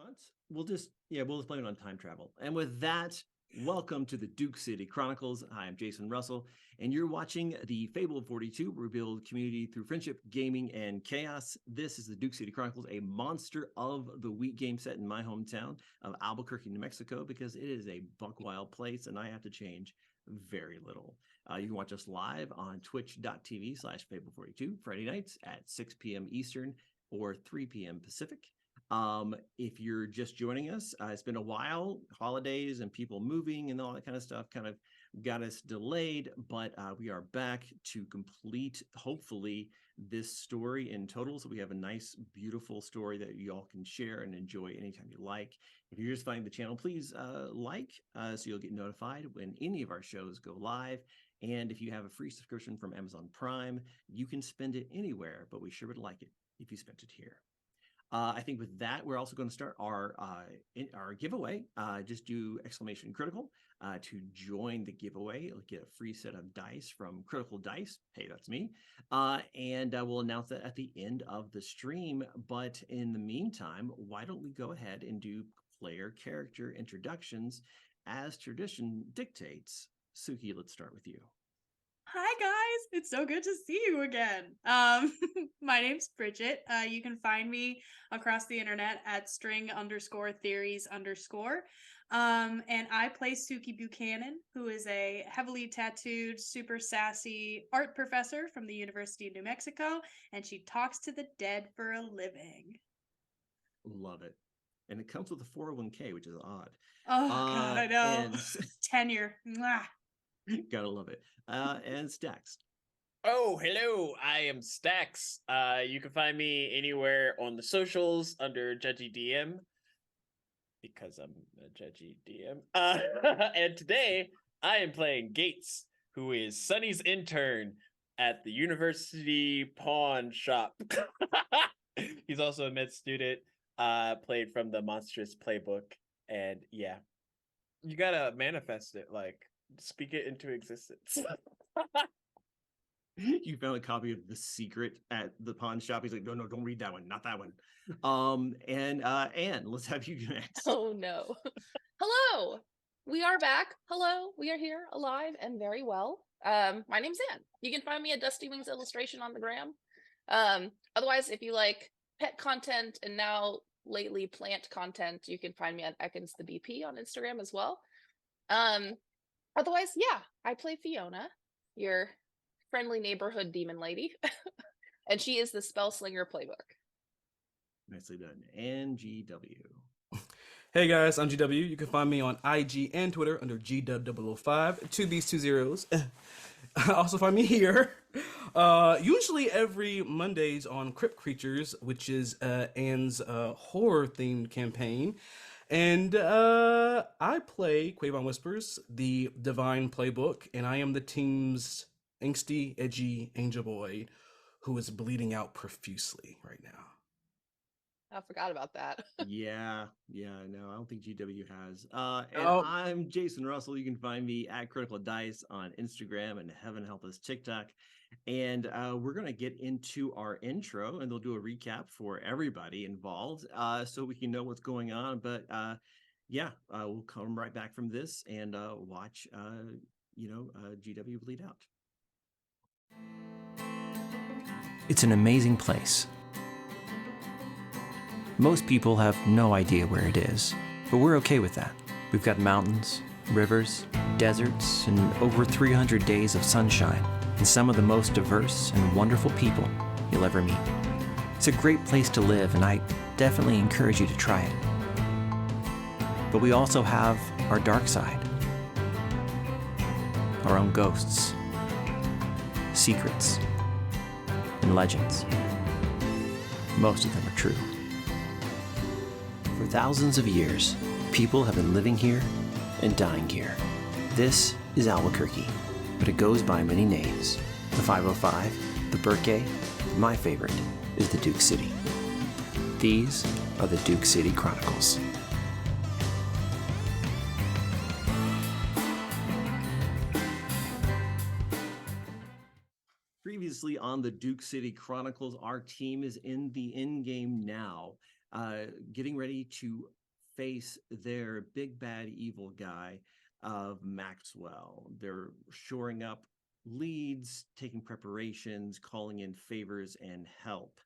months. We'll just blame it on time travel. And with that, welcome to the Duke City Chronicles. Hi, I'm Jason Russell, and you're watching the Fable of 42, where we build community through friendship, gaming, and chaos. This is the Duke City Chronicles, a monster of the week game set in my hometown of Albuquerque, New Mexico, because it is a buck wild place, and I have to change very little. You can watch us live on twitch.tv/Fable42 Friday nights at 6 p.m. Eastern or 3 p.m. Pacific. If you're just joining us, it's been a while. Holidays and people moving and all that kind of stuff kind of got us delayed, but we are back to complete, hopefully, this story in total. So we have a nice, beautiful story that you all can share and enjoy anytime you like. If you're just finding the channel, please so you'll get notified when any of our shows go live. And if you have a free subscription from Amazon Prime, you can spend it anywhere, but we sure would like it if you spent it here. I think with that, we're also going to start our giveaway. Just do !critical to join the giveaway. You'll get a free set of dice from Critical Dice. Hey, that's me. And we'll announce that at the end of the stream. But in the meantime, why don't we go ahead and do player character introductions as tradition dictates? Suki, let's start with you. Hi guys, it's so good to see you again. My name's Bridget. You can find me across the internet at string_theories_. And I play Suki Buchanan, who is a heavily tattooed, super sassy art professor from the University of New Mexico, and she talks to the dead for a living. Love it. And it comes with a 401k, which is odd. Oh God, I know. And tenure. Mwah. Gotta love it. And Stacks. Oh, hello. I am Stacks. You can find me anywhere on the socials under Judgy DM because I'm a Judgy DM. And today I am playing Gates, who is Sunny's intern at the University Pawn Shop. He's also a med student, played from the Monstrous Playbook. And yeah, you gotta manifest it, like speak it into existence. You found a copy of The Secret at the pawn shop. He's like, no, don't read that one, not that one. And Anne, let's have you next. Oh no. Hello. We are back. Hello. We are here alive and very well. My name's Anne. You can find me at Dusty Wings Illustration on the gram. Otherwise, if you like pet content and now lately plant content, you can find me at Ekans the BP on Instagram as well. Otherwise, yeah, I play Fiona, your friendly neighborhood demon lady, and she is the Spellslinger Playbook. Nicely done. And GW. Hey guys, I'm GW. You can find me on IG and Twitter under GW005, 2 B's 2 zeros. Also find me here, usually every Mondays on Crypt Creatures, which is Anne's horror-themed campaign. And I play Quavon Whispers, the Divine Playbook, and I am the team's angsty, edgy angel boy who is bleeding out profusely right now. I forgot about that. No, I don't think GW has. I'm Jason Russell. You can find me at Critical Dice on Instagram and Heaven Help Us TikTok. And we're going to get into our intro, and they'll do a recap for everybody involved so we can know what's going on. But we'll come right back from this and watch, GW bleed out. It's an amazing place. Most people have no idea where it is, but we're okay with that. We've got mountains, rivers, deserts, and over 300 days of sunshine, and some of the most diverse and wonderful people you'll ever meet. It's a great place to live, and I definitely encourage you to try it. But we also have our dark side, our own ghosts, secrets, and legends. Most of them are true. For thousands of years, people have been living here and dying here. This is Albuquerque, but it goes by many names. The 505, the Burke, my favorite is the Duke City. These are the Duke City Chronicles. Previously on the Duke City Chronicles, our team is in the in-game now. getting ready to face their big bad evil guy of Maxwell. They're shoring up leads, taking preparations, calling in favors and help.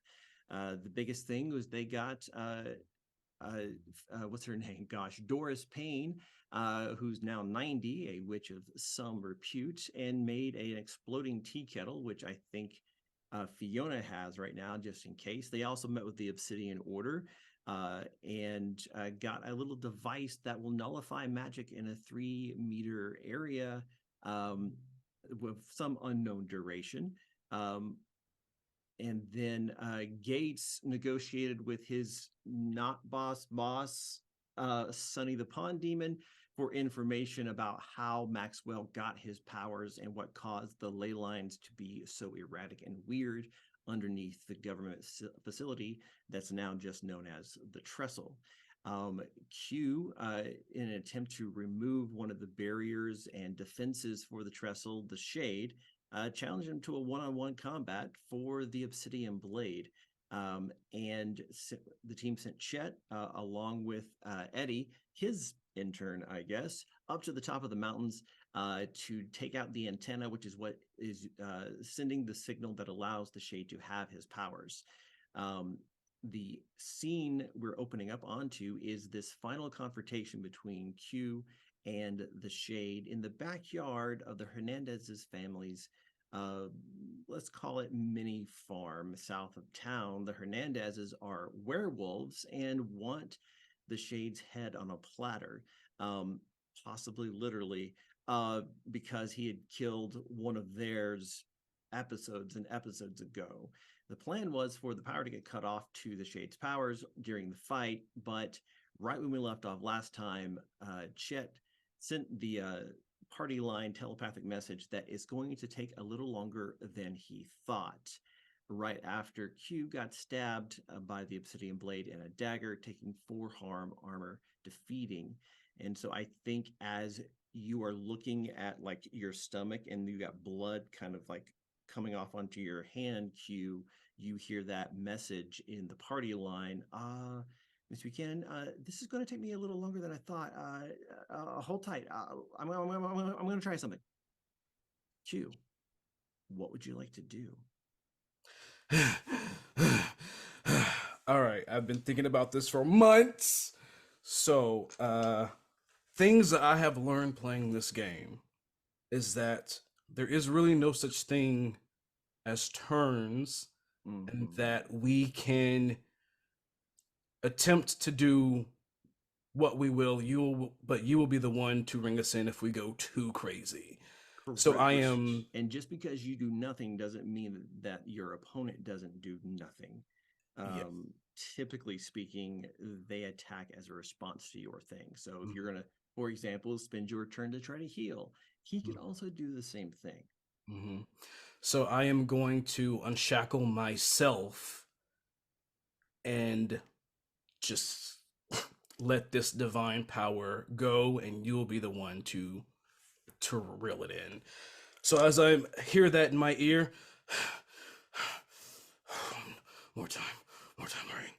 The biggest thing was they got what's her name? Gosh, Doris Payne, who's now 90, a witch of some repute, and made an exploding tea kettle, which I think Fiona has right now, just in case. They also met with the Obsidian Order and got a little device that will nullify magic in a 3-meter area with some unknown duration. And then Gates negotiated with his not boss, Sonny the Pond Demon, for information about how Maxwell got his powers and what caused the ley lines to be so erratic and weird underneath the government facility that's now just known as the Trestle. Q, in an attempt to remove one of the barriers and defenses for the Trestle, the Shade, challenged him to a one-on-one combat for the Obsidian Blade. And the team sent Chet along with Eddie, his intern, I guess, up to the top of the mountains to take out the antenna, which is what is sending the signal that allows the Shade to have his powers. The scene we're opening up onto is this final confrontation between Q and the Shade in the backyard of the Hernandez's family's, let's call it mini farm south of town. The Hernandezes are werewolves and want the Shade's head on a platter, possibly literally, because he had killed one of theirs episodes ago. The plan was for the power to get cut off to the Shade's powers during the fight, but right when we left off last time, Chet sent the party line telepathic message that is going to take a little longer than he thought. Right after Q got stabbed by the Obsidian Blade and a dagger, taking 4 harm armor, defeating. And so I think as you are looking at like your stomach and you got blood kind of like coming off onto your hand, Q, you hear that message in the party line. Mr. Buchanan, this is going to take me a little longer than I thought. Hold tight. I'm going to try something. Q, what would you like to do? All right, I've been thinking about this for months. So, things that I have learned playing this game is that there is really no such thing as turns, and that we can attempt to do what we will. But you will be the one to ring us in if we go too crazy. So I am, and just because you do nothing doesn't mean that your opponent doesn't do nothing. Typically speaking, they attack as a response to your thing. So if you're gonna, for example, spend your turn to try to heal, he can also do the same thing. So I am going to unshackle myself and just let this divine power go, and you'll be the one to reel it in. So as I hear that in my ear, more time, Lorraine.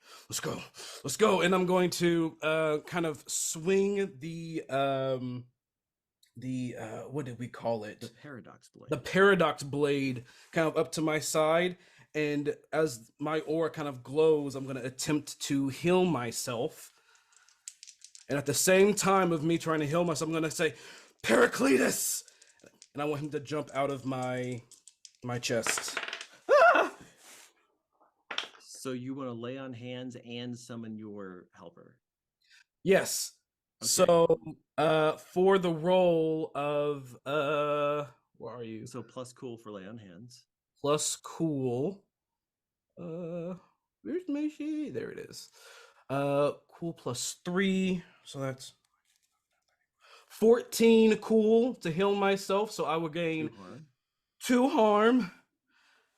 Let's go. And I'm going to kind of swing the what did we call it? The paradox blade. The paradox blade kind of up to my side, and as my aura kind of glows, I'm going to attempt to heal myself. And at the same time of me trying to heal myself, I'm going to say, Paracletus! And I want him to jump out of my chest. Ah! So you want to lay on hands and summon your helper? Yes. Okay. So for the roll of where are you? So plus cool for lay on hands. Plus cool. Where's my sheet? There it is. Cool plus 3. So that's 14 cool to heal myself. So I will gain 2 harm.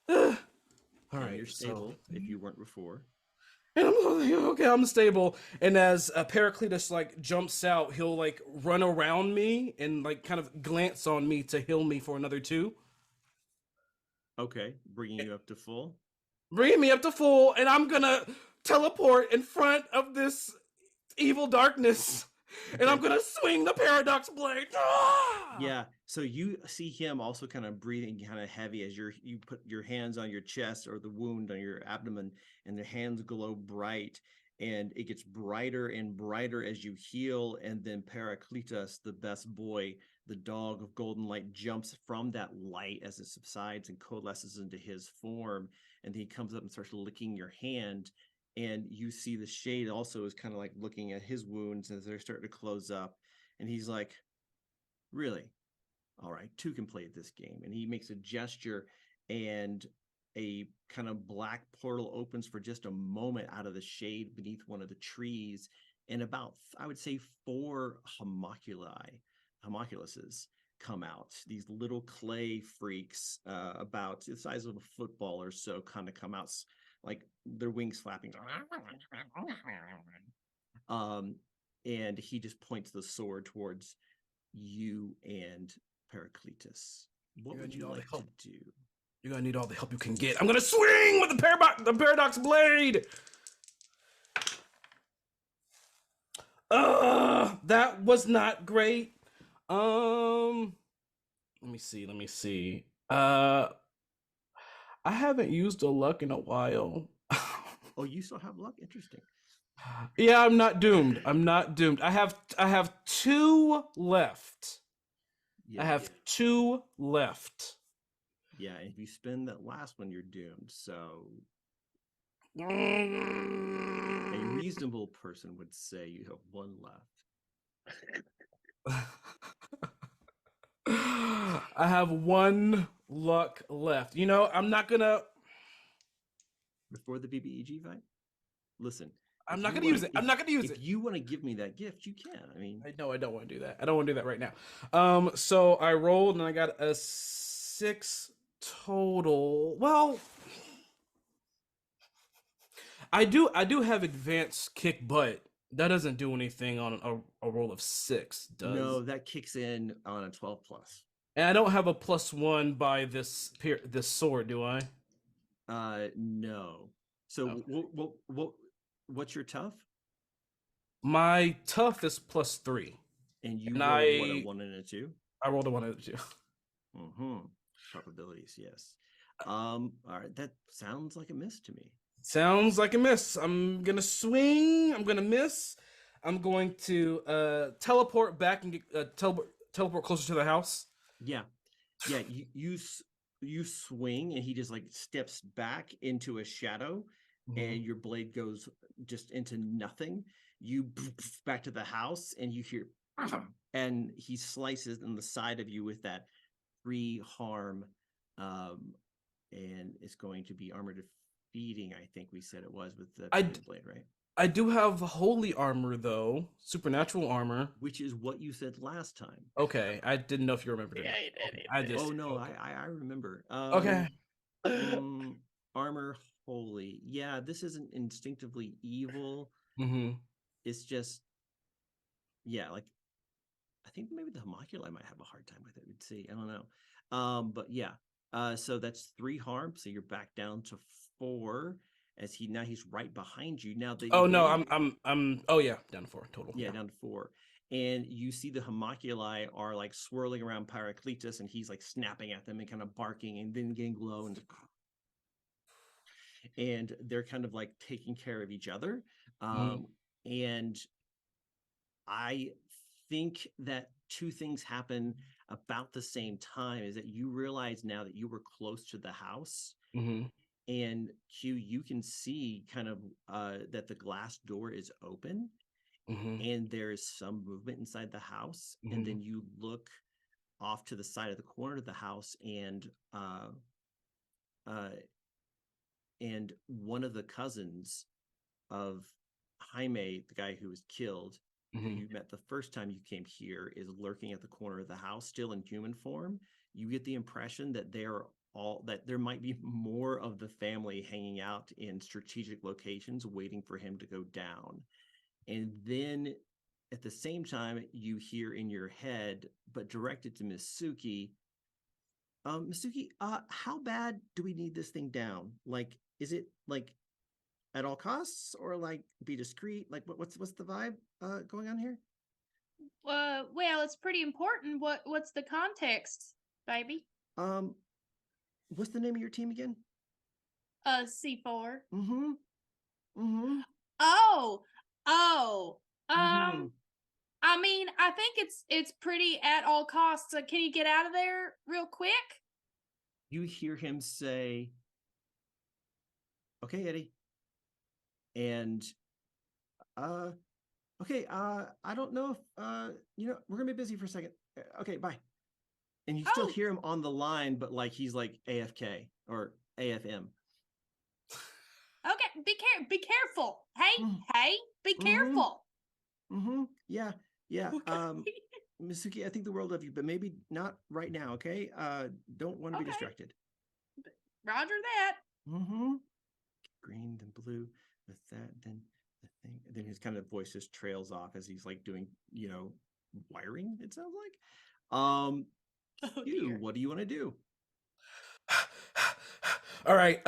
All right, you're stable if you weren't before. And I'm like, okay, I'm stable. And as Paracletus like jumps out, he'll like run around me and like kind of glance on me to heal me for another 2. Okay, bringing you up to full. Bringing me up to full, and I'm gonna teleport in front of this evil darkness, and I'm Okay. gonna swing the paradox blade. Ah! Yeah. So you see him also kind of breathing kind of heavy as you put your hands on your chest or the wound on your abdomen, and the hands glow bright, and it gets brighter and brighter as you heal. And then Paracletus, the best boy, the dog of golden light, jumps from that light as it subsides and coalesces into his form. And he comes up and starts licking your hand. And you see the shade also is kind of like looking at his wounds as they're starting to close up. And he's like, really? All right, two can play this game. And he makes a gesture, and a kind of black portal opens for just a moment out of the shade beneath one of the trees. And about, I would say, 4 homunculuses come out. These little clay freaks, about the size of a football or so, kind of come out, like their wings flapping. And he just points the sword towards you and Paracletus. What You're would gonna need you all the like to help. do? You're gonna need all the help you can get. I'm gonna swing with the paradox blade. That was not great. Let me see. I haven't used a luck in a while. Oh, you still have luck? Interesting. Yeah, I'm not doomed. I have 2 left. Yeah, I have 2 left. yeah. If you spend that last one, you're doomed. So a reasonable person would say you have 1 left. I have 1 luck left. You know, I'm not gonna Before the BBEG fight? Listen, I'm if not you gonna wanna- use it. I'm not gonna use If it. you want to give me that gift, you can. I mean, I know I don't want to do that. I don't want to do that right now. So I rolled and I got a 6 total. Well, I do have advanced kick butt. That doesn't do anything on a roll of 6, does? no, that kicks in on a 12 plus. And I don't have a +1 by this sword, do I? No. So Okay. what's your tough? My tough is +3. And you And rolled what, a 1 and a 2? I rolled a 1 and a 2. Mm-hmm. Probabilities, yes. All right, that sounds like a miss to me. Sounds like a miss. I'm gonna swing. I'm gonna miss. I'm going to teleport back and get teleport closer to the house. Yeah, yeah. You swing, and he just like steps back into a shadow, and your blade goes just into nothing. You back to the house, and you hear, and he slices in the side of you with that 3 harm, and it's going to be armor defeating. I think we said it was with the blade, right? I do have holy armor though, supernatural armor, which is what you said last time. Okay, I didn't know if you remembered it. Yeah, he did. I just. Oh no, okay. I remember. Okay. Armor holy. Yeah, this isn't instinctively evil. Mm-hmm. It's just, yeah, like I think maybe the homunculi might have a hard time with it. We'd see. I don't know. But yeah. So that's 3 harm. So you're back down to 4. As he's right behind you now. Oh no, I'm. Oh yeah, down to 4 total. Yeah, down to 4. And you see the homunculi are like swirling around Paracletus, and he's like snapping at them and kind of barking, and then getting low, and they're kind of like taking care of each other. And I think that 2 things happen about the same time. Is that you realize now that you were close to the house. And Q, you can see kind of that the glass door is open, and there is some movement inside the house. And then you look off to the side of the corner of the house, and one of the cousins of Jaime, the guy who was killed, who you met the first time you came here, is lurking at the corner of the house, still in human form. You get the impression that that there might be more of the family hanging out in strategic locations waiting for him to go down. And then at the same time, you hear in your head, but directed to Misuki, Misuki, how bad do we need this thing down? Like, is it like at all costs, or like be discreet? Like what's the vibe going on here? Well, it's pretty important. What's the context, baby? What's the name of your team again? C4. Mm-hmm. Mm-hmm. Oh, oh. Mm-hmm. I mean, I think it's pretty at all costs. Can you get out of there real quick? You hear him say, "Okay, Eddie," and okay, I don't know if we're gonna be busy for a second. Okay, bye. And you still Oh. hear him on the line, but like he's like AFK or AFM. Okay, be careful. Hey, Mm. hey, be careful. Mm-hmm. Yeah. Okay. Misuki, I think the world of you, but maybe not right now, okay? Don't want to be Okay. distracted. Roger that. Mm-hmm. Green, then blue, with that, then the thing. And then his kind of voice just trails off as he's like doing, wiring, it sounds like. Oh, You, dear. what do you want to do? All right.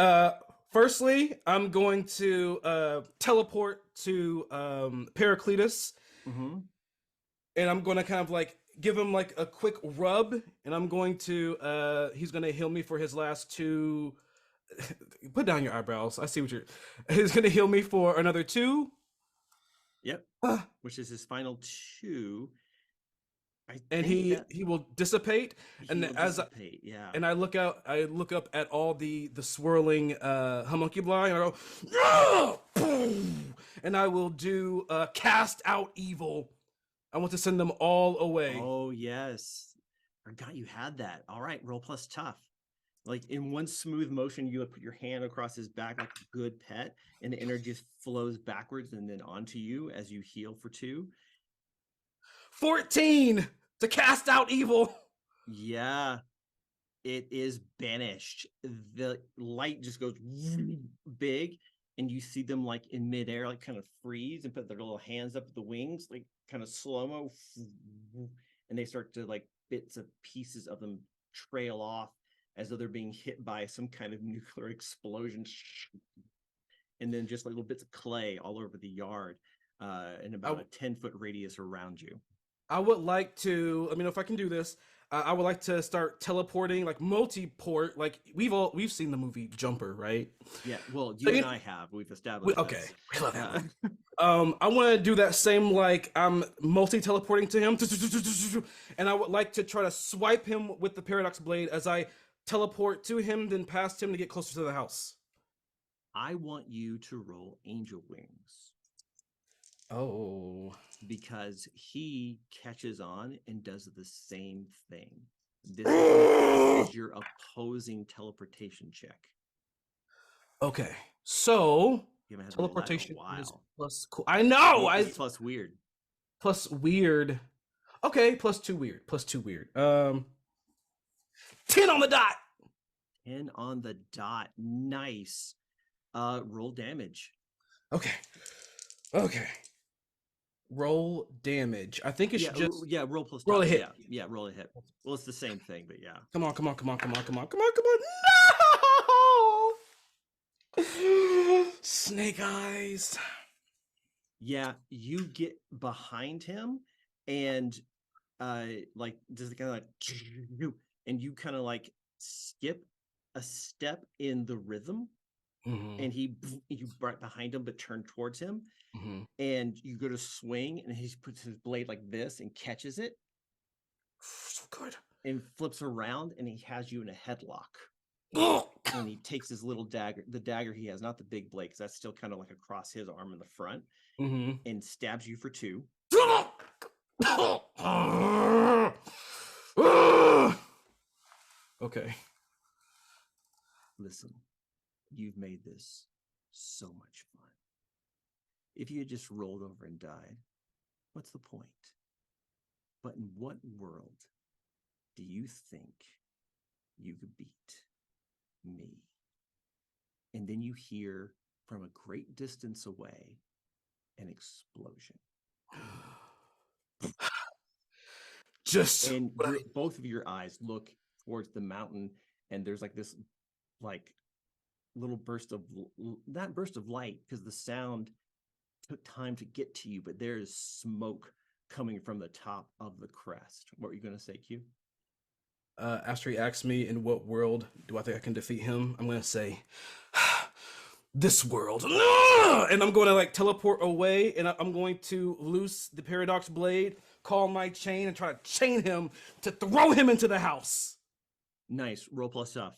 Firstly, I'm going to teleport to Pericletus, Mm-hmm. and I'm going to kind of like give him like a quick rub, and I'm going to he's going to heal me for his last 2. Put down your eyebrows. I see what you're. He's going to heal me for another 2. Yep. Which is his final 2. And he will dissipate, and as dissipate, yeah. and I look up at all the swirling homunculi, and I go, "Ah!" Boom! And I will do cast out evil. I want to send them all away. Oh yes, I forgot you had that. All right, roll plus tough. Like in one smooth motion, you put your hand across his back like a good pet, and the energy just flows backwards and then onto you as you heal for 2. 14 to cast out evil. Yeah, it is banished. The light just goes big, and you see them like in midair, like kind of freeze and put their little hands up at the wings, like kind of slow-mo, and they start to like bits of pieces of them trail off as though they're being hit by some kind of nuclear explosion, and then just like little bits of clay all over the yard, in about a 10-foot radius around you. I would like to. I mean, if I can do this, I would like to start teleporting, like multi-port. Like we've seen the movie Jumper, right? Yeah. Well, you and I have. We've established. Okay. We love that movie. I want to do that same, like I'm multi-teleporting to him, and I would like to try to swipe him with the Paradox Blade as I teleport to him, then past him to get closer to the house. I want you to roll Angel Wings. Oh. Because he catches on and does the same thing. This is your opposing teleportation check. Okay, so teleportation is plus cool. I know. It's plus weird. Plus weird. Okay, plus 2 weird. Plus 2 weird. 10 on the dot. 10 on the dot. Nice. Roll damage. Okay. Roll damage. I think it should just roll plus roll a hit. Yeah, roll a hit. Well, it's the same thing, but yeah. Come on. No! Snake eyes. Yeah, you get behind him and like just kind of like and you kind of like skip a step in the rhythm. Mm-hmm. And you right behind him but turn towards him. Mm-hmm. And you go to swing and he puts his blade like this and catches it. So good. And flips around and he has you in a headlock. And he takes his little dagger, the dagger he has, not the big blade, because that's still kind of like across his arm in the front, and stabs you for 2. Okay. Listen, you've made this so much fun. If you had just rolled over and died, what's the point? But in what world do you think you could beat me? And then you hear from a great distance away an explosion. And both of your eyes look towards the mountain, and there's like this like little burst of not burst of light because the sound took time to get to you, but there is smoke coming from the top of the crest. What were you going to say, Q? After he asks me in what world do I think I can defeat him, I'm gonna say this world, and I'm going to like teleport away, and I'm going to loose the paradox blade, call my chain, and try to chain him to throw him into the house. Nice. Roll plus stuff.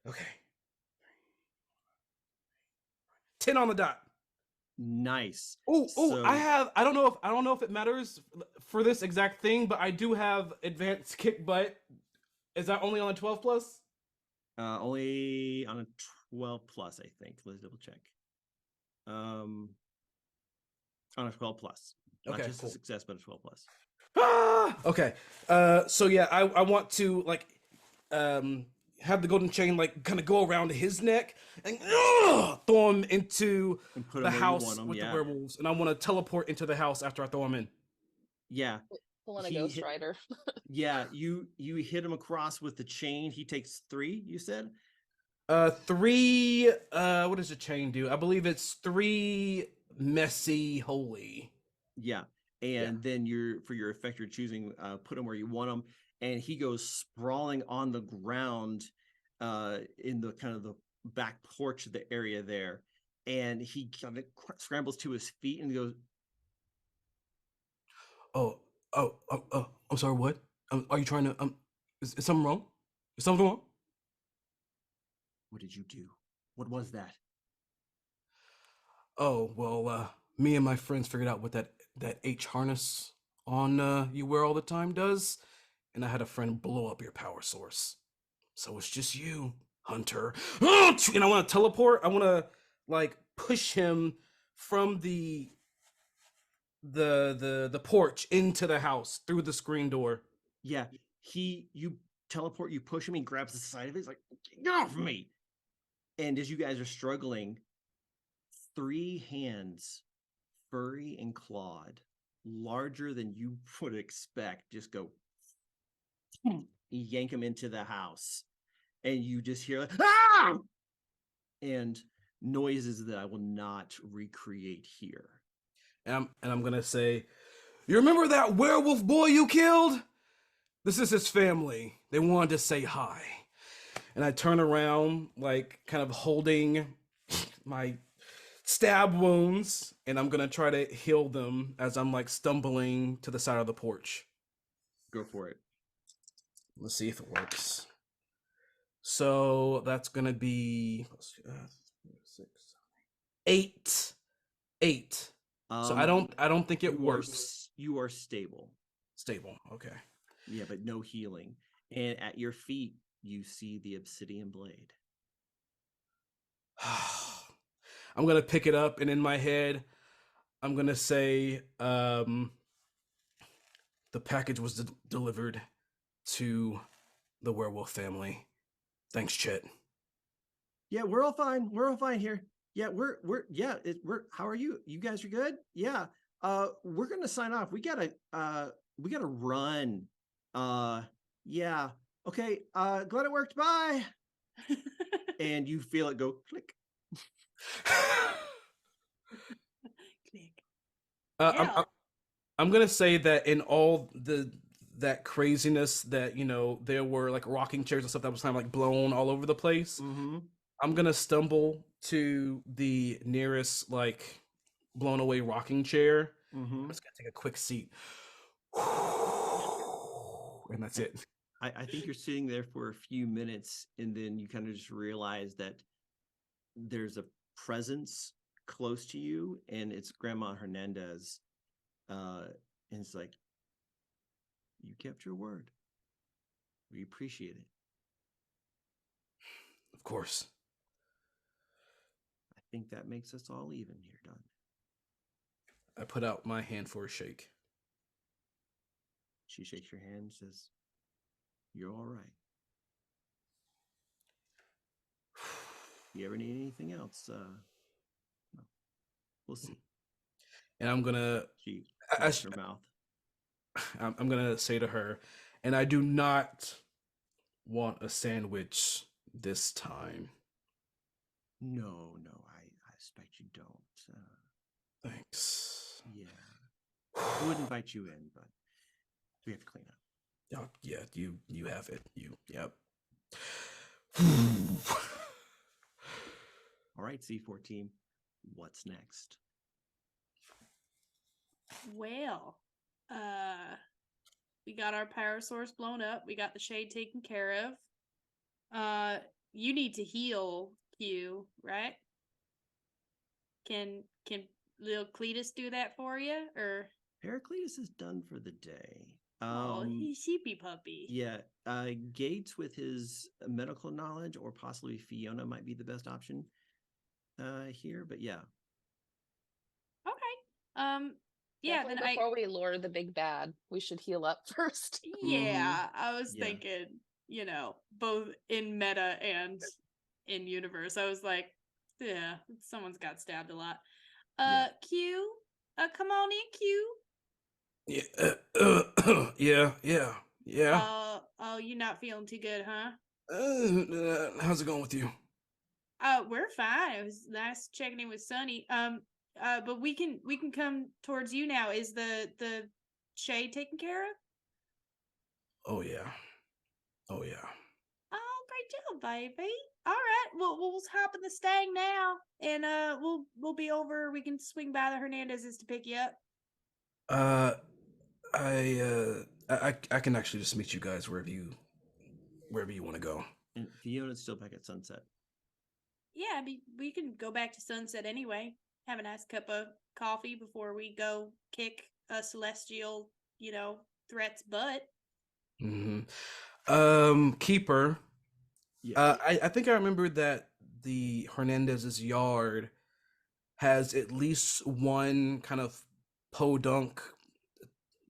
Okay. 10 on the dot. Nice. Oh, So- I don't know if it matters for this exact thing, but I do have advanced kick butt. Is that only on a 12 plus? Only on a 12 plus, I think. Let's double check. On a 12 plus. Not Okay, just cool. a success, but a 12 plus. Ah! Okay. So yeah, I want to like have the golden chain like kind of go around his neck and throw him into And put the 'em where you house want 'em, with yeah. the werewolves, and I want to teleport into the house after I throw him in. Yeah. Pulling a He Ghost hit- Rider. Yeah. You hit him across with the chain. He takes 3, you said? 3. What does the chain do? I believe it's 3 messy holy. Yeah. And then for your effect, you're choosing put him where you want him. And he goes sprawling on the ground in the kind of the back porch of the area there. And he kind of scrambles to his feet and goes, Oh, I'm sorry. What? Are you trying to? Is something wrong? Is something wrong? "What did you do? What was that?" Oh well, me and my friends figured out what that H harness on you wear all the time does, and I had a friend blow up your power source. So it's just you, Hunter. And I want to teleport. I want to like push him from the porch into the house through the screen door. Yeah. You teleport, you push him, he grabs the side of it. He's like, "Get off me." And as you guys are struggling, 3 hands, furry and clawed, larger than you would expect, just go yank him into the house. And you just hear like, "Ah!" and noises that I will not recreate here. And I'm gonna say, you remember that werewolf boy you killed? This is his family. They wanted to say hi. And I turn around, like kind of holding my stab wounds, and I'm gonna try to heal them as I'm like stumbling to the side of the porch. Go for it. Let's see if it works. So that's gonna be 6, 8. 8. So I don't think it you are works. you are stable. Stable. Okay. Yeah, but no healing. And at your feet, you see the obsidian blade. I'm gonna pick it up, and in my head, I'm gonna say, the package was delivered to the werewolf family. Thanks, Chet. Yeah, we're all fine. We're all fine here. Yeah, we're how are you? You guys are good? Yeah. We're gonna sign off. We gotta run. Yeah. Okay. Glad it worked. Bye. And you feel it go click. Click. I'm, I'm gonna say that in all that craziness that there were like rocking chairs and stuff that was kind of like blown all over the place. Mm-hmm. I'm gonna stumble to the nearest like blown away rocking chair. Mm-hmm. I'm just gonna take a quick seat, and that's it. I think you're sitting there for a few minutes, and then you kind of just realize that there's a presence close to you, and it's Grandma Hernandez. And it's like, "You kept your word. We appreciate it." Of course. I think that makes us all even here, Don. I put out my hand for a shake. She shakes your hand and says, "You're all right. You ever need anything else? No. We'll see." And I'm gonna She I- closes her mouth. I'm gonna say to her, and I do not want a sandwich this time. No, I suspect you don't. Thanks. Yeah. I would invite you in, but we have to clean up. Yeah, you have it. Yep. All right, C14, what's next? Well, we got our power source blown up. We got the shade taken care of. You need to heal, Q, right? Can little Cletus do that for you, or? Heraclitus is done for the day. Oh, he's sheepy puppy. Yeah, Gates with his medical knowledge, or possibly Fiona might be the best option here. But yeah, Okay. Yeah. Definitely Then before we lure the big bad, we should heal up first. Yeah, I was Yeah. thinking, both in meta and in universe. I was like, yeah, someone's got stabbed a lot. Yeah. Q, come on in, Q. Yeah. Oh, you're not feeling too good, huh? How's it going with you? We're fine. It was nice checking in with Sunny. But we can come towards you now. Is the shade taken care of? Oh yeah. Oh, great job, baby. All right, we'll hop in the Stang now, and we'll be over. We can swing by the Hernandez's to pick you up. I can actually just meet you guys wherever you want to go. and Fiona's still back at Sunset. Yeah, we can go back to Sunset anyway. Have a nice cup of coffee before we go kick a celestial, threat's butt. Keeper. Yeah. I think I remember that the Hernandez's yard has at least one kind of podunk,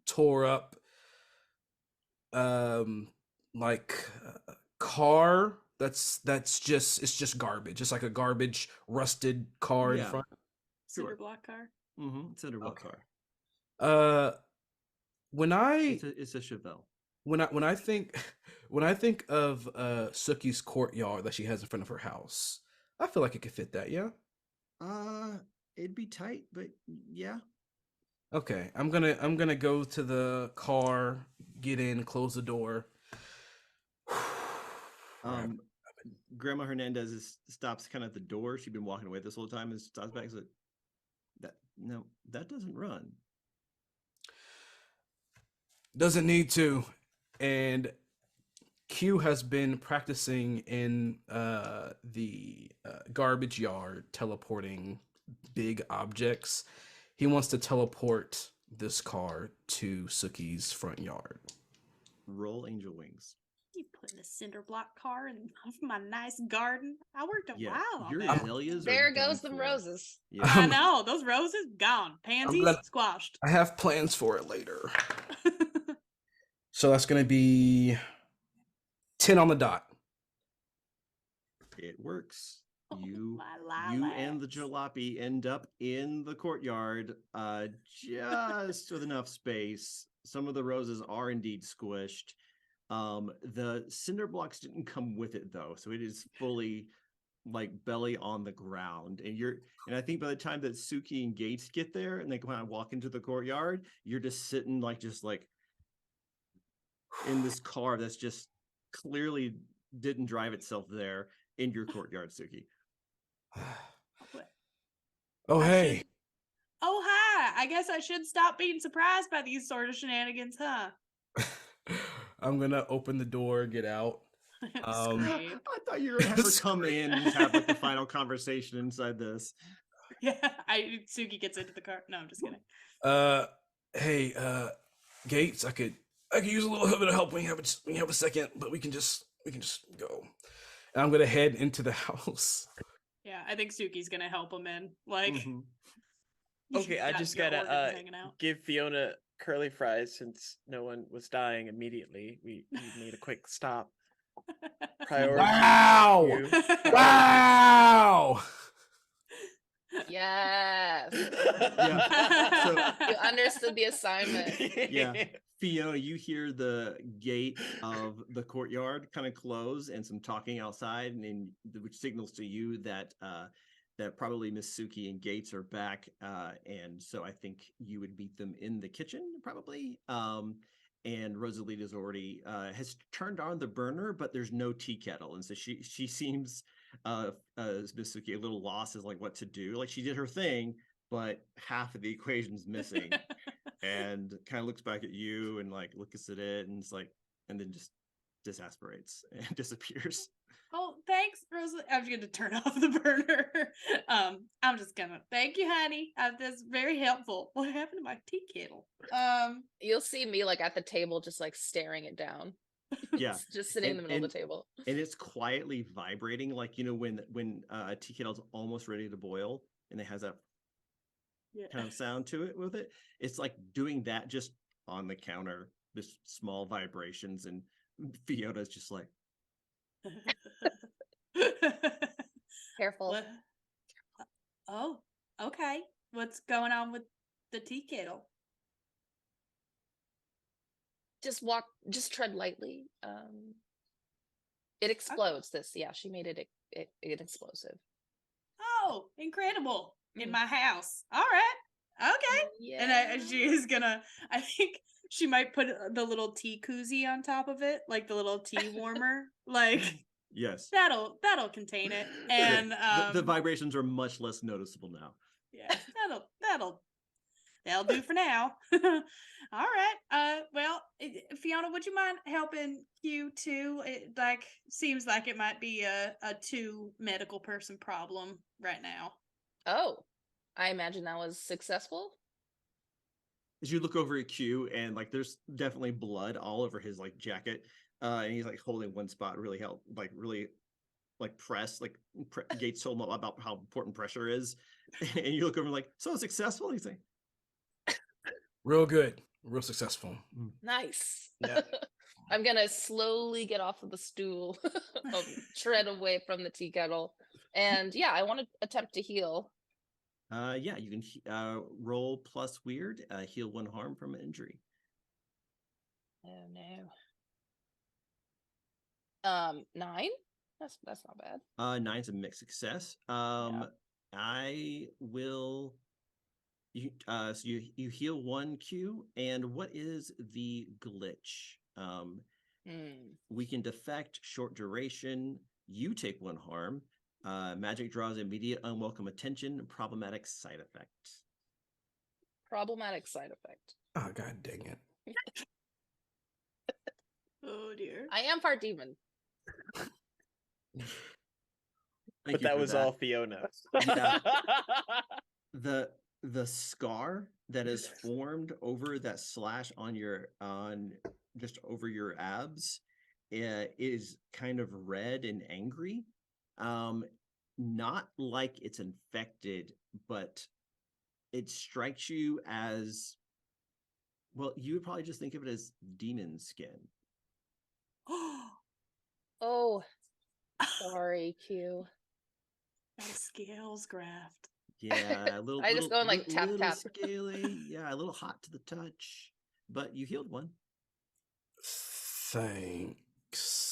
tore up, car that's just garbage. It's like a garbage rusted car in Yeah. front. Cinder Sure. block car. It's a Okay. car. When I It's a Chevelle. when I think of Suki's courtyard that she has in front of her house, I feel like it could fit that. Yeah. It'd be tight, but yeah. Okay, I'm gonna go to the car, get in, close the door. Grandma Hernandez stops kind of at the door. She'd been walking away this whole time and stops back and says, that doesn't run. Doesn't need to. And Q has been practicing in the garbage yard, teleporting big objects. He wants to teleport this car to Suki's front yard. Roll angel wings. You putting a cinder block car in my nice garden? I worked a while on Your that. azaleas There are done goes them for. roses. Yeah. I know, those roses gone. Pansies glad- squashed. I have plans for it later. So that's gonna be 10 on the dot. It works. Oh, You my and the lilacs. jalopy end up in the courtyard, just with enough space. Some of the roses are indeed squished. The cinder blocks didn't come with it though, so it is fully like belly on the ground. And I think by the time that Suki and Gates get there and they kind of walk into the courtyard, you're just sitting just like in this car that's just clearly didn't drive itself there in your courtyard, Suki. Oh I hey. should- Oh, hi. I guess I should stop being surprised by these sort of shenanigans, huh? I'm gonna open the door, get out. Scrape. I thought you were gonna have her come in and have like the final conversation inside this. Yeah, Suki gets into the car. No, I'm just kidding. Hey, Gates, I could use a little bit of help when you have a second, but we can just go. And I'm gonna head into the house. Yeah, I think Suki's gonna help him in. Like, Mhm. Okay, I just your gotta organs hanging out. give Fiona curly fries since no one was dying immediately. We need a quick stop. Priority. Wow! you. Wow! Yes. Yeah. You understood the assignment. Yeah. Fiona, you hear the gate of the courtyard kind of close and some talking outside, which signals to you that that probably Miss Suki and Gates are back, and so I think you would meet them in the kitchen probably. And Rosalita's already has turned on the burner, but there's no tea kettle, and so she seems Miss Suki a little lost as like what to do. Like she did her thing, but half of the equation's missing. And kind of looks back at you and like looks at it and it's like, and then just disasperates and disappears. Oh, thanks, Rosalie. I'm just gonna turn off the burner. I'm just gonna thank you, honey. That's very helpful. What happened to my tea kettle? You'll see me like at the table, just like staring it down. Yeah, Just sitting in the middle of the table. And it's quietly vibrating, like when a tea kettle's almost ready to boil, and it has that kind of sound to it with it. It's like doing that just on the counter, this small vibrations, and Fiona's just like, Careful. What? Oh, okay. What's going on with the tea kettle? Just tread lightly. It explodes. She made it explosive. Oh, incredible. In my house. All right. Okay. Yeah. And she is gonna, I think she might put the little tea koozie on top of it, like the little tea warmer. Like yes, that'll contain it. And the vibrations are much less noticeable now. Yeah, that'll do for now. All right. Well, Fiona, would you mind helping Q too? It seems like it might be a two medical person problem right now. Oh, I imagine that was successful. As you look over at Q, and like there's definitely blood all over his like jacket, and he's like holding one spot, really press, like Gates told him about how important pressure is, and you look over and like, so successful. And he's like, Real good, real successful. Nice. Yeah. I'm gonna slowly get off of the stool, tread away from the tea kettle, and yeah, I want to attempt to heal. Yeah, you can roll plus weird, heal 1 harm from an injury. Oh no. 9. That's not bad. 9's a mixed success. Yeah. I will. So you heal 1 Q, and what is the glitch? We can defect, short duration. You take 1 harm. Magic draws immediate unwelcome attention. Problematic side effect. Problematic side effect. Oh, god dang it. Oh dear. I am part demon. But that was all Fiona. Yeah. The scar that is formed over that slash on just over your abs is kind of red and angry. Not like it's infected, but it strikes you as, well, you would probably just think of it as demon skin. Oh, sorry, Q. My scales graft. Yeah, a little. I just go and like tap little tap. scaly. Yeah, a little hot to the touch, but you healed 1. Thanks.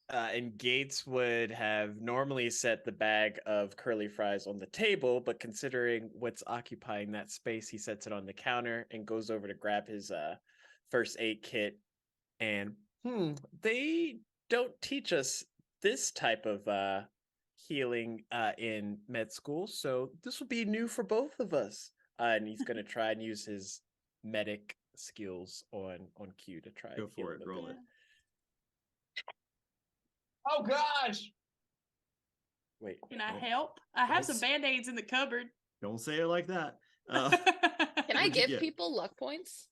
And Gates would have normally set the bag of curly fries on the table, but considering what's occupying that space, he sets it on the counter and goes over to grab his first aid kit. And they don't teach us this type of healing in med school, so this will be new for both of us. And he's going to try and use his medic skills on Q to try. Go for it. Roll it. Oh gosh! Wait. Can I help? I have some band-aids in the cupboard. Don't say it like that. Can I What'd you give get? people luck points?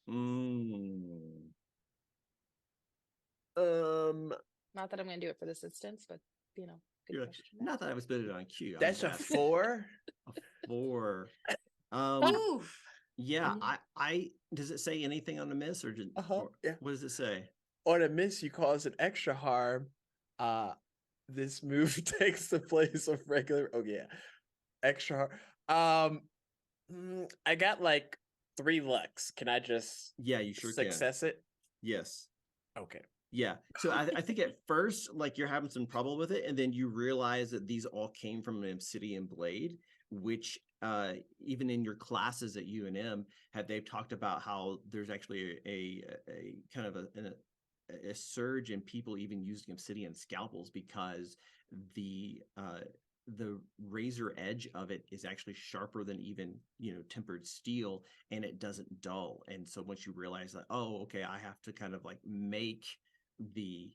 Mm. Not that I'm gonna do it for this instance, but you know, good You're question. not that I was spending it on Q. That's a 4. A 4. Oof. Yeah. I does it say anything on the miss or just? Yeah. What does it say? On a miss, you cause an extra harm. This move takes the place of regular. Oh yeah, extra harm. I got like 3 Lux. Can I just Yeah, you sure success it? Yes. Okay. Yeah. So I think at first, like you're having some trouble with it, and then you realize that these all came from an obsidian blade, which even in your classes at UNM, they've talked about how there's actually a kind of a surge in people even using obsidian scalpels because the razor edge of it is actually sharper than even tempered steel, and it doesn't dull. And so once you realize that, oh, okay, I have to kind of like make the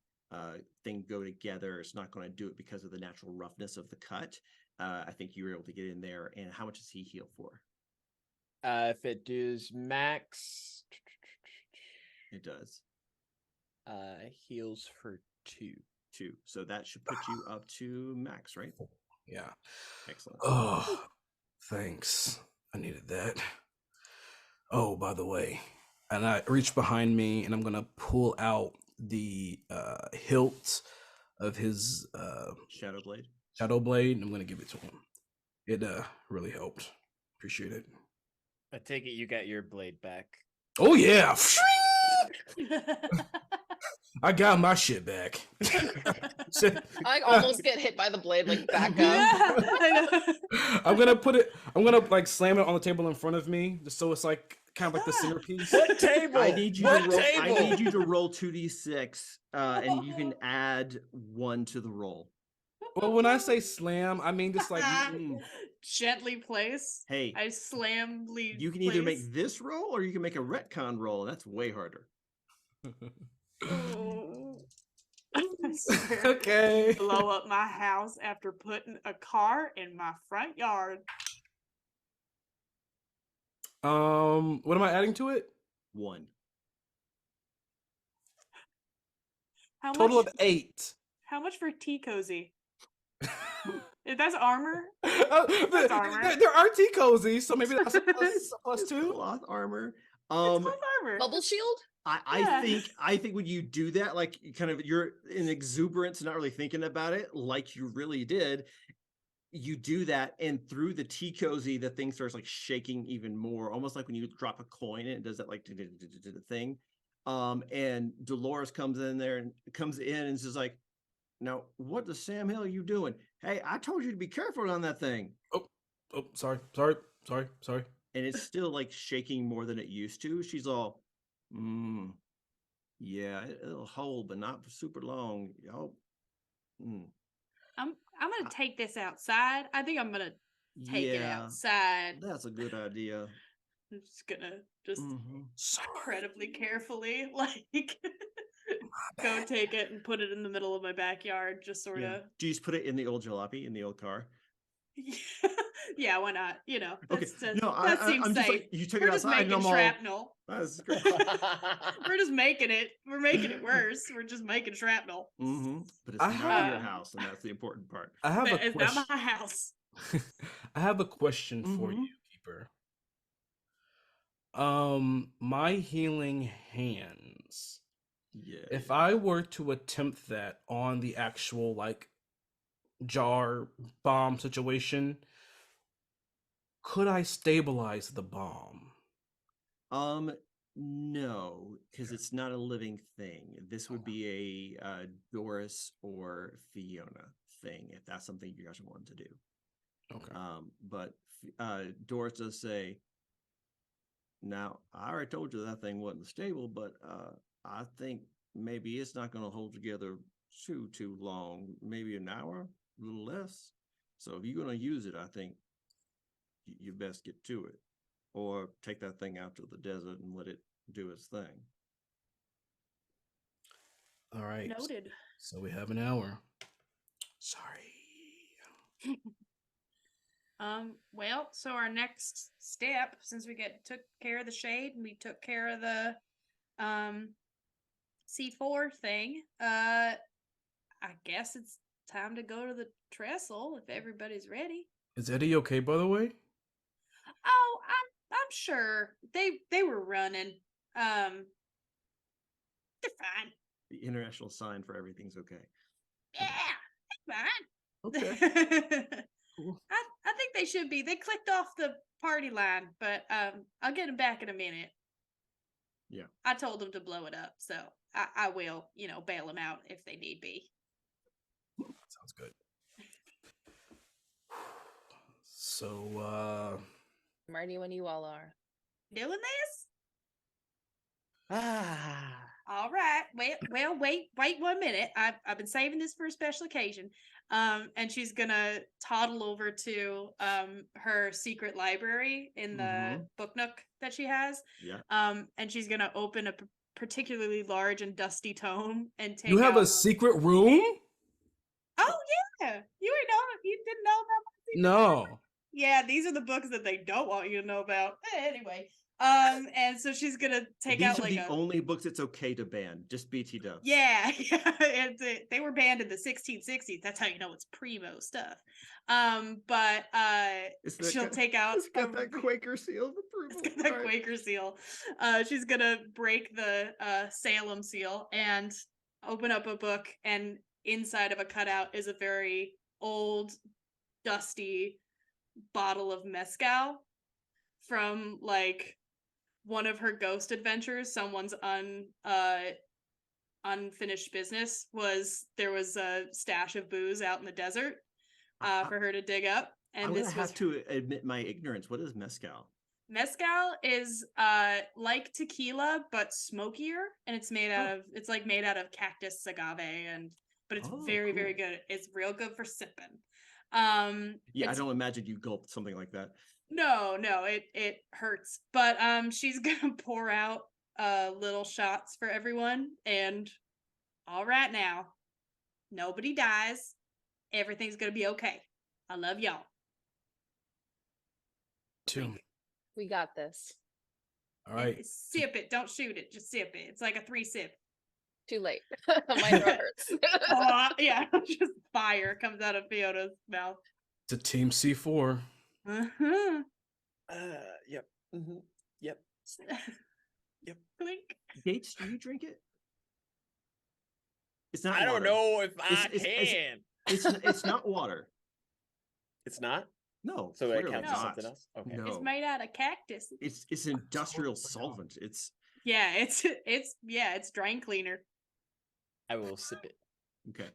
thing go together, it's not going to do it because of the natural roughness of the cut. I think you were able to get in there. And how much does he heal for? If it does max, It does heals for 2. 2, so that should put you up to max, right? Yeah. Excellent. Oh, thanks. I needed that. Oh, by the way, and I reach behind me and I'm gonna pull out the hilt of his Shadow blade. and I'm gonna give it to him. It really helped. Appreciate it. I take it you got your blade back. Oh yeah. I got my shit back. I almost get hit by the blade, like back up. I know. I'm gonna like slam it on the table in front of me, just so it's like kind of like the centerpiece. What table? I need you What to roll. table? I need you to roll 2d6, and you can add 1 to the roll. Well, when I say slam, I mean just like Gently place. Hey, I slam lead. you can either make this roll or you can make a retcon roll, and that's way harder. I swear. okay. Blow up my house after putting a car in my front yard. What am I adding to it? 1. How Total much? of 8. How much for tea cozy? If that's armor. That's armor. There are tea cozies, so maybe that's a plus It's 2. cloth armor. It's called armor. Bubble shield? I think when you do that, like kind of you're in exuberance, not really thinking about it, like you really did. You do that, and through the tea cozy, the thing starts like shaking even more, almost like when you drop a coin and it does that like thing. And Dolores comes in and is just like, now what the Sam Hill are you doing? Hey, I told you to be careful on that thing. Oh, sorry. And it's still like shaking more than it used to. She's all, yeah, it'll hold, but not for super long. Oh, I'm gonna take this outside. I think I'm gonna take it outside. That's a good idea. I'm just gonna Sorry. incredibly carefully like go take it and put it in the middle of my backyard, just sort of. Do you just put it in the old jalopy in the old car? Yeah, why not? Okay. That seems I'm safe. just like, you took We're it just outside making and I'm shrapnel. That's great. We're just making it. We're making it worse. We're just making shrapnel. But it's not your house, and that's the important part. I have It's not my house. I have a question for you, Keeper. My healing hands. Yeah. If I were to attempt that on the actual like jar bomb situation, could I stabilize the bomb? No, because it's not a living thing. This would be a Doris or Fiona thing, if that's something you guys want to do. Okay. But Doris does say, now, I already told you that thing wasn't stable, but I think maybe it's not going to hold together too long. Maybe an hour, a little less. So if you're going to use it, I think you best get to it. Or take that thing out to the desert and let it do its thing. All right. Noted. So we have an hour. Sorry. Well, so our next step, since we took care of the shade and we took care of the C4 thing, I guess it's time to go to the trestle if everybody's ready. Is Eddie okay, by the way? Oh, I'm sure they were running. They're fine. The international sign for everything's okay. Yeah, fine. Okay. I think they should be. They clicked off the party line, but I'll get them back in a minute. Yeah. I told them to blow it up, so I will, bail them out if they need be. Sounds good. So, I'm ready when you all are. Doing this? Ah. All right. Wait 1 minute. I've been saving this for a special occasion. And she's gonna toddle over to her secret library in the book nook that she has. Yeah. And she's gonna open a particularly large and dusty tome and take you have out... a secret room? Oh yeah. You didn't know about my secret No. library? Yeah, these are the books that they don't want you to know about. Anyway. And so she's gonna take out These are like the only books it's okay to ban. Just BT dubs. Yeah. They were banned in the 1660s. That's how you know it's primo stuff. But she'll take out. It's got that Quaker seal of approval. It's got that Quaker seal. She's gonna break the Salem seal and open up a book, and inside of a cutout is a very old, dusty bottle of mezcal from like one of her ghost adventures. Someone's unfinished business was there was a stash of booze out in the desert for her to dig up, and I'm this gonna have to admit my ignorance. What is mezcal? Mezcal is like tequila but smokier, and it's made out of cactus agave, but it's very cool. very good. It's real good for sipping. Yeah, I don't imagine you gulped something like that. No, it hurts. But she's gonna pour out little shots for everyone, and all right now, nobody dies. Everything's gonna be okay. I love y'all. Two. We got this. All right. Sip it. Don't shoot it. Just sip it. It's like a 3-sip. Too late. My throat hurts. Yeah, just fire comes out of Fiona's mouth. It's a team C4. Uh-huh. Yep. Mm-hmm. Yep. Yep. Clink. Gates, do you drink it? It's not. I don't water. know if I It's- can. It's not water. It's not. No. So it clearly counts as not. something else. Okay. No. It's made out of cactus. It's industrial solvent. It's Yeah, it's drain cleaner. I will sip it. okay.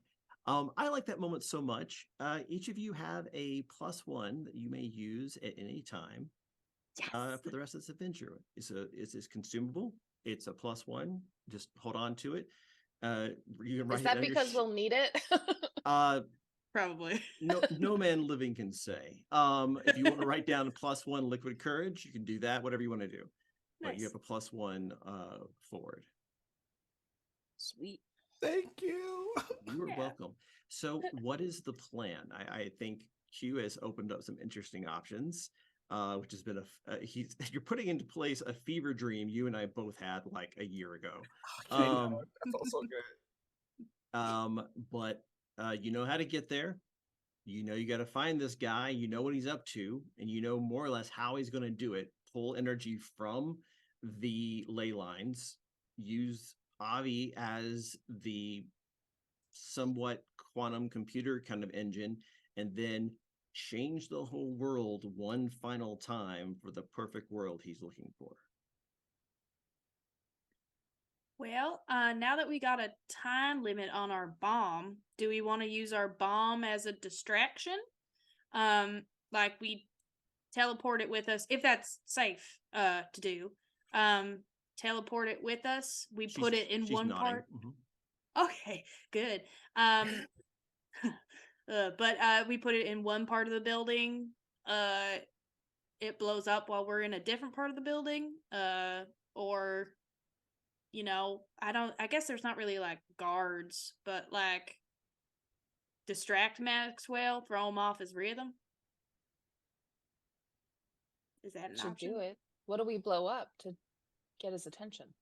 I like that moment so much. Each of you have a +1 that you may use at any time for the rest of this adventure. It's consumable. It's a +1. Just hold on to it. You can write Is that it under because we'll need it? Probably. no man living can say. If you want to write down a +1 liquid courage, you can do that. Whatever you want to do, but you Nice. have a +1 forward. Sweet. Thank you. You are Yeah. welcome. So, what is the plan? I think Q has opened up some interesting options, which has been you're putting into place a fever dream you and I both had like a year ago. That felt so good. But you know how to get there. You got to find this guy. You know what he's up to, and you know more or less how he's going to do it. Pull energy from the ley lines. Use Avi as the somewhat quantum computer kind of engine, and then change the whole world one final time for the perfect world he's looking for. Well, now that we got a time limit on our bomb, do we want to use our bomb as a distraction? Like we teleport it with us, if that's safe to do. Teleport it with us. We put it in one nodding. part. Mhm. Okay, good. But we put it in one part of the building. It blows up while we're in a different part of the building. Or I guess there's not really like guards, but like distract Maxwell, throw him off his rhythm. Is that an Should option? do it. What do we blow up to get his attention?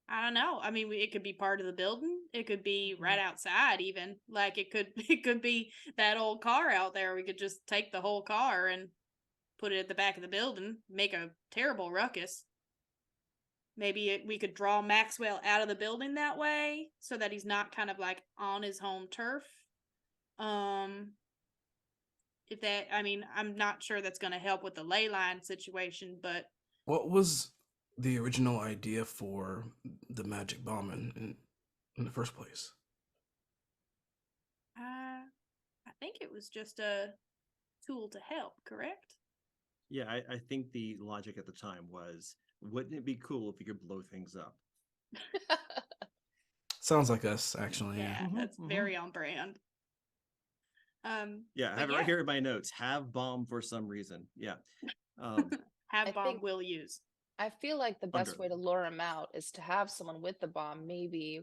I don't know. I mean, it could be part of the building. It could be right outside, even. Like it could be that old car out there. We could just take the whole car and put it at the back of the building, make a terrible ruckus. Maybe we could draw Maxwell out of the building that way, so that he's not kind of like on his home turf. if that, I mean, I'm not sure that's going to help with the ley line situation, but What was the original idea for the magic bomb in the first place? I think it was just a tool to help, correct? Yeah, I think the logic at the time was, wouldn't it be cool if you could blow things up? Sounds like us, actually. Yeah, Yeah. that's very on brand. Yeah, I but have it right here in my notes. Have bomb for some reason. Yeah. have I bomb think- will use. I feel like the best Under. way to lure him out is to have someone with the bomb. Maybe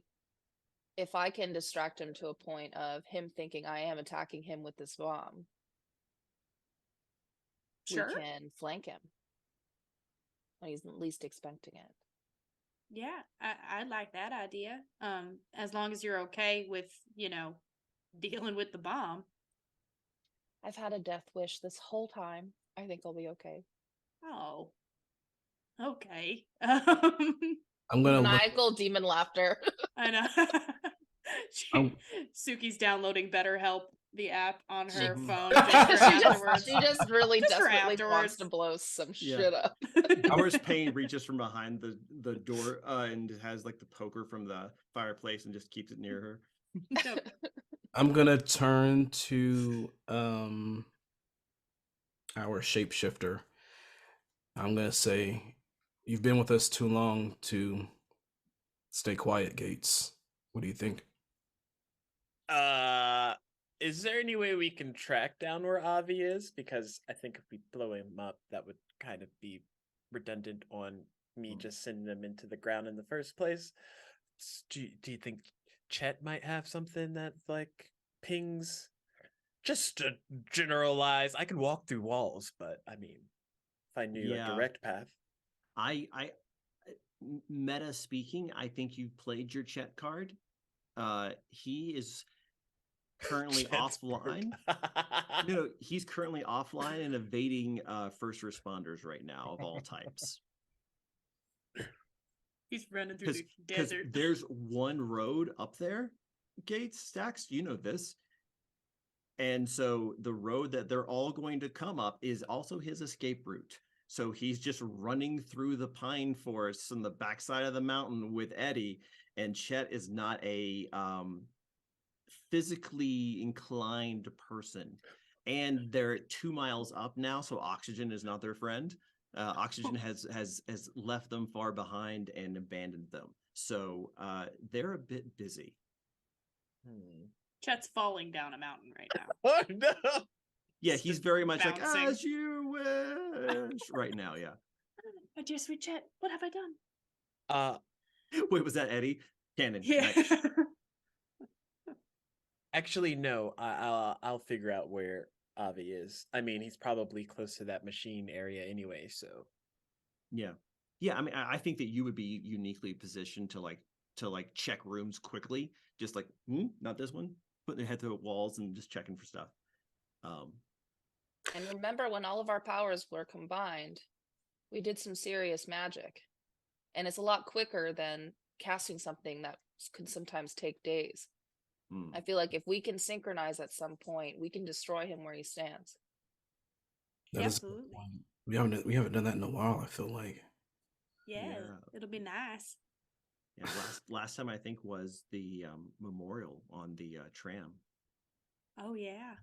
if I can distract him to a point of him thinking I am attacking him with this bomb, Sure. we can flank him when he's least expecting it. Yeah, I like that idea. As long as you're okay with, dealing with the bomb. I've had a death wish this whole time. I think I'll be okay. Oh. Okay. I'm gonna look. Maniacal demon laughter. I know. I'm- Suki's downloading BetterHelp, the app, on her Mhm. phone just for afterwards. she just really Just for desperately wants afterwards. to blow some Yeah. shit up. Hours Pain reaches from behind the door and has like the poker from the fireplace and just keeps it near her. Dope. I'm gonna turn to our shapeshifter. I'm gonna say, you've been with us too long to stay quiet, Gates. What do you think? Is there any way we can track down where Avi is? Because I think if we blow him up, that would kind of be redundant on me just sending them into the ground in the first place. Do you think Chet might have something that like pings? Just to generalize, I can walk through walls, but I mean, if I knew Yeah. a direct path. Meta speaking, I think you played your Chet card. He is currently Chet's offline. No, he's currently offline and evading first responders right now of all types. He's running through the Because desert. there's one road up there, Gates, Stacks, you know this. And so the road that they're all going to come up is also his escape route. So he's just running through the pine forests on the backside of the mountain with Eddie. And Chet is not a physically inclined person. And they're 2 miles up now, so oxygen is not their friend. Oxygen has left them far behind and abandoned them. So they're a bit busy. Chet's falling down a mountain right now. Oh no! Yeah, he's very much like, bouncing. as you wish right now. Yeah. My dear sweet Chet, what have I done? Wait, was that Eddie? Cannon. Yeah. Nice. Actually, no. I'll figure out where Avi is. I mean, he's probably close to that machine area anyway. So Yeah. Yeah. I mean, I think that you would be uniquely positioned to check rooms quickly. Just like, not this one. Putting their head through walls and just checking for stuff. And remember, when all of our powers were combined, we did some serious magic. And it's a lot quicker than casting something that could sometimes take days. I feel like if we can synchronize at some point, we can destroy him where he stands. That is- Absolutely. we haven't done that in a while, I feel like. Yeah, Yeah. it'll be nice. Yeah. Last time I think was the memorial on the tram. Oh yeah.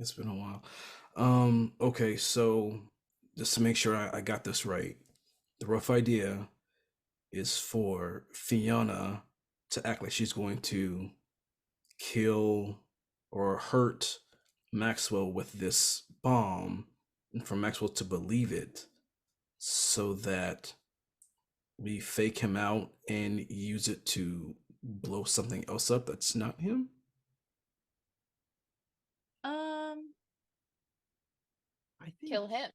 It's been a while. Okay, so just to make sure I got this right, the rough idea is for Fiona to act like she's going to kill or hurt Maxwell with this bomb, and for Maxwell to believe it, so that we fake him out and use it to blow something else up that's not him. I think. Kill him.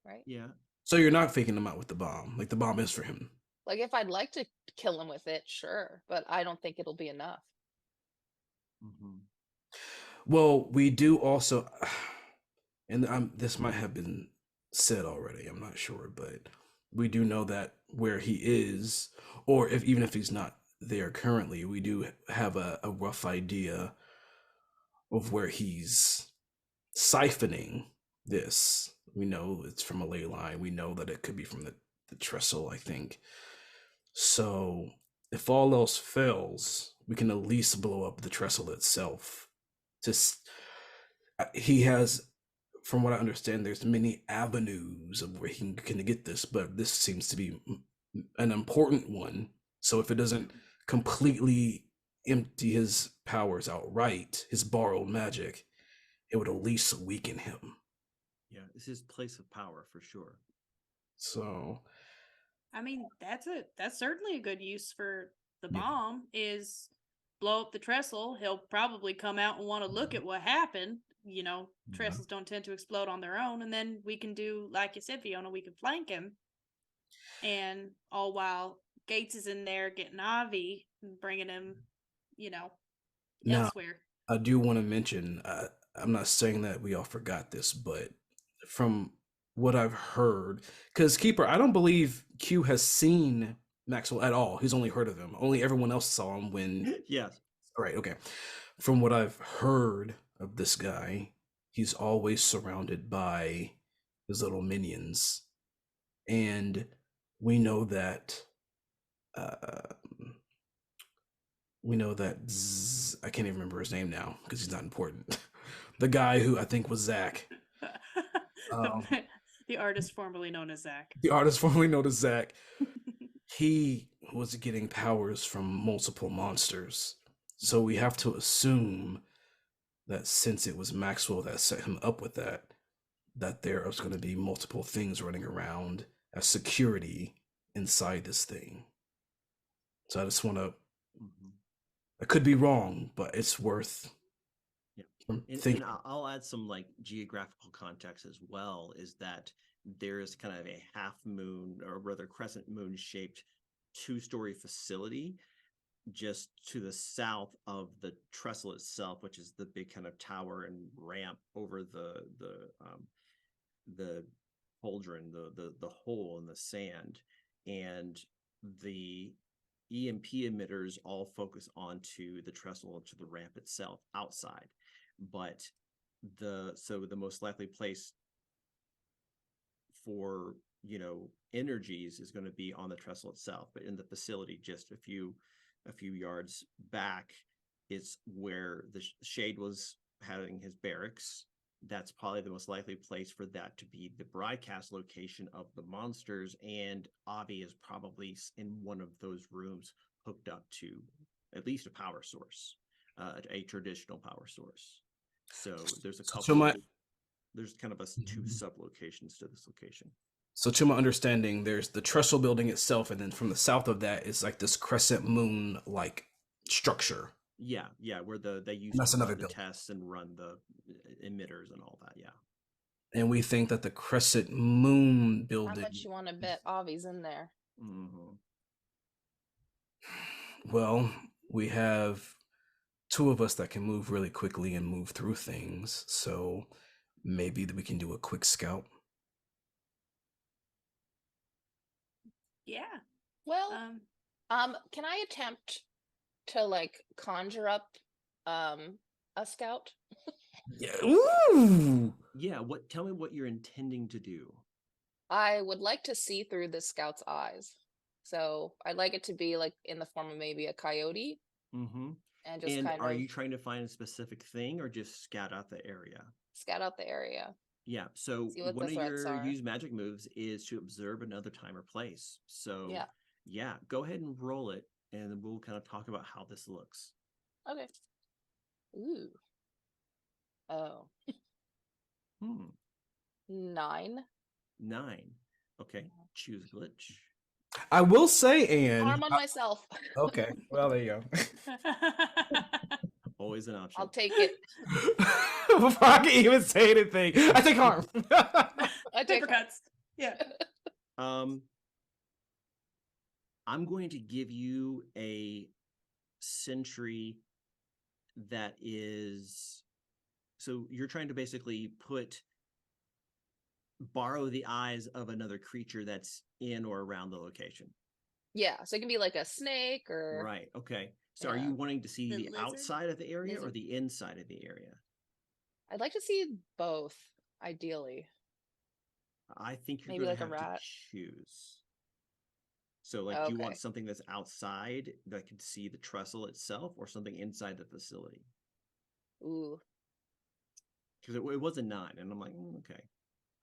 Right? Yeah. So you're not faking him out with the bomb. Like the bomb is for him. Like, if I'd like to kill him with it, sure. But I don't think it'll be enough. Mm-hmm. Well, we do also, and this might have been said already, I'm not sure, but we do know that where he is, or even if he's not there currently, we do have a rough idea of where he's siphoning this. We know it's from a ley line. We know that it could be from the trestle, I think. So if all else fails, we can at least blow up the trestle itself. Just he has, from what I understand, there's many avenues of where he can get this, but this seems to be an important one. So if it doesn't completely empty his powers outright, his borrowed magic, it would at least weaken him. Yeah, it's his place of power for sure. So I mean, that's certainly a good use for the Yeah. bomb is blow up the trestle. He'll probably come out and want to look at what happened. You know, trestles don't tend to explode on their own, and then we can do, like you said, Fiona, we can flank him. And all while Gates is in there getting Avi and bringing him, now elsewhere. I do want to mention, I'm not saying that we all forgot this, but from what I've heard, because Keeper, I don't believe Q has seen Maxwell at all. He's only heard of him. Only everyone else saw him when. Yes. All right, okay. From what I've heard of this guy, he's always surrounded by his little minions. And we know that I can't even remember his name now because he's not important. The guy who I think was Zach. The artist formerly known as Zach. The artist formerly known as Zach. He was getting powers from multiple monsters. So we have to assume that since it was Maxwell that set him up with that there is going to be multiple things running around as security inside this thing. So I just want to, I could be wrong, but it's worth And I'll add some like geographical context as well, is that there is kind of a half moon, or rather crescent moon shaped 2-story facility just to the south of the trestle itself, which is the big kind of tower and ramp over the cauldron, the hole in the sand. And the EMP emitters all focus onto the trestle and to the ramp itself outside. But the most likely place for energies is going to be on the trestle itself, but in the facility just a few yards back is where the Shade was having his barracks. That's probably the most likely place for that to be the broadcast location of the monsters, and Avi is probably in one of those rooms hooked up to at least a power source, a traditional power source. So there's a couple. There's kind of two sub-locations to this location. So to my understanding, there's the trestle building itself, and then from the south of that is like this crescent moon like structure. Yeah, where they use That's another the tests and run the emitters and all that. Yeah. And we think that the crescent moon building. How much you want to bet Avi's in there? Well, we have 2 of us that can move really quickly and move through things, so maybe we can do a quick scout. Yeah. Well, can I attempt to like conjure up a scout? Yeah. Ooh. Yeah, tell me what you're intending to do. I would like to see through the scout's eyes. So I'd like it to be like in the form of maybe a coyote. And just are you trying to find a specific thing or just scout out the area? Scout out the area. Yeah, so one of your use magic moves is to observe another time or place. So yeah, go ahead and roll it, and then we'll kind of talk about how this looks. Okay. Ooh. Oh. 9. Okay, choose glitch. I will say, Anne. Harm on myself. Okay, well, there you go. Always an option. I'll take it. Before I can even say anything, I take harm. I take cuts. Yeah. I'm going to give you a sentry that is. So you're trying to basically borrow the eyes of another creature that's in or around the location. Yeah, so it can be like a snake or. Right. Okay. So are you wanting to see the lizard? outside of the area or Lizard. the inside of the area? I'd like to see both, ideally. I think you're Maybe going to like a have to rat. choose. So, like, do you want Okay. something that's outside that can see the trestle itself, or something inside the facility? Ooh. Because it was a 9, and I'm like, okay,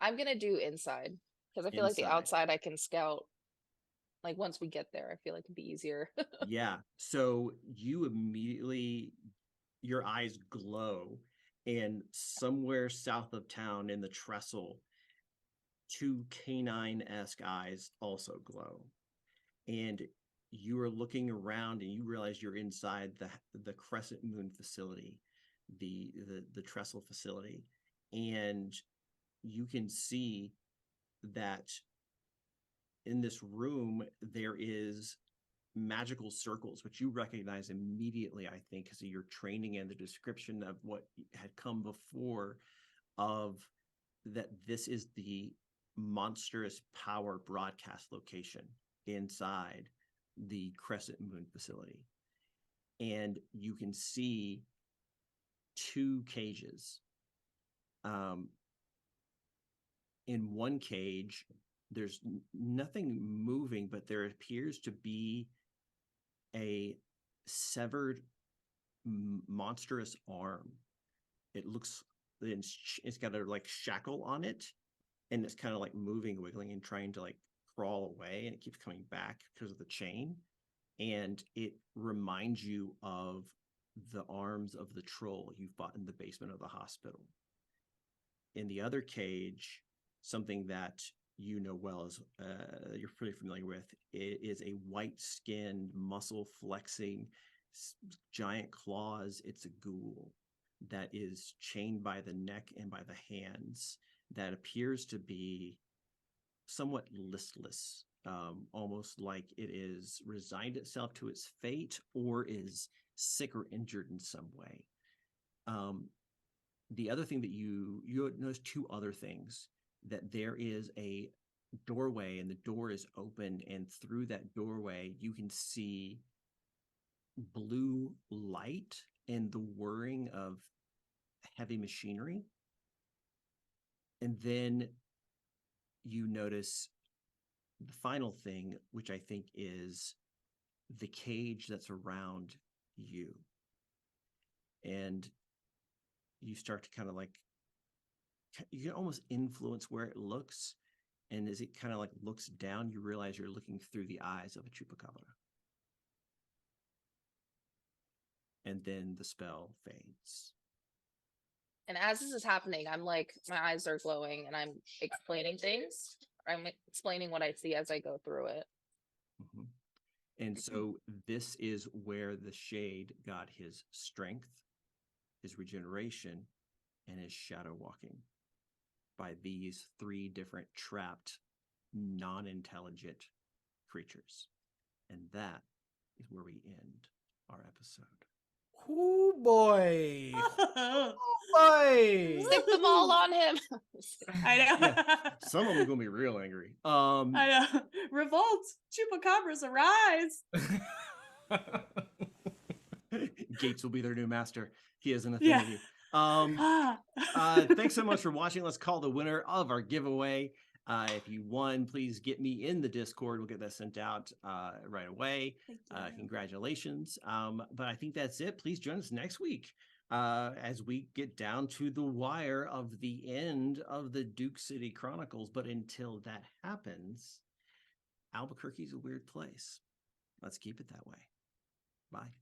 I'm gonna do inside because I feel like the inside. outside I can scout. Like once we get there, I feel like it'd be easier. Yeah. So you immediately, your eyes glow, and somewhere south of town in the trestle, 2 canine-esque eyes also glow. And you are looking around and you realize you're inside the Crescent Moon facility, the trestle facility. And you can see that in this room there is magical circles, which you recognize immediately, I think, because of your training and the description of what had come before, of that this is the monstrous power broadcast location inside the Crescent Moon facility. And you can see 2 cages. In one cage, there's nothing moving, but there appears to be a severed monstrous arm. It looks, it's got a like shackle on it, and it's kind of like moving, wiggling, and trying to like crawl away, and it keeps coming back because of the chain. And it reminds you of the arms of the troll you fought in the basement of the hospital. In the other cage, something that you know well, as you're pretty familiar with, it is a white-skinned, muscle-flexing, giant claws. It's a ghoul that is chained by the neck and by the hands, that appears to be somewhat listless, almost like it is resigned itself to its fate or is sick or injured in some way. The other thing that you notice 2 other things: that there is a doorway and the door is open, and through that doorway you can see blue light and the whirring of heavy machinery. And then you notice the final thing, which I think is the cage that's around you. And you start to kind of like, you can almost influence where it looks. And as it kind of like looks down, you realize you're looking through the eyes of a chupacabra. And then the spell fades. And as this is happening, I'm like, my eyes are glowing and I'm explaining things. I'm explaining what I see as I go through it. Mm-hmm. And so this is where the shade got his strength, his regeneration, and his shadow walking, by these 3 different trapped, non-intelligent creatures. And that is where we end our episode. Oh boy. Oh boy. Stick them all on him. I know. Yeah, some of them are going to be real angry. I know. Revolt! Chupacabras arise! Gates will be their new master. He has an Yeah. affinity. Ah. Thanks so much for watching. Let's call the winner of our giveaway. If you won, please get me in the Discord. We'll get that sent out right away. Congratulations. But I think that's it. Please join us next week as we get down to the wire of the end of the Duke City Chronicles. But until that happens, Albuquerque's a weird place. Let's keep it that way. Bye.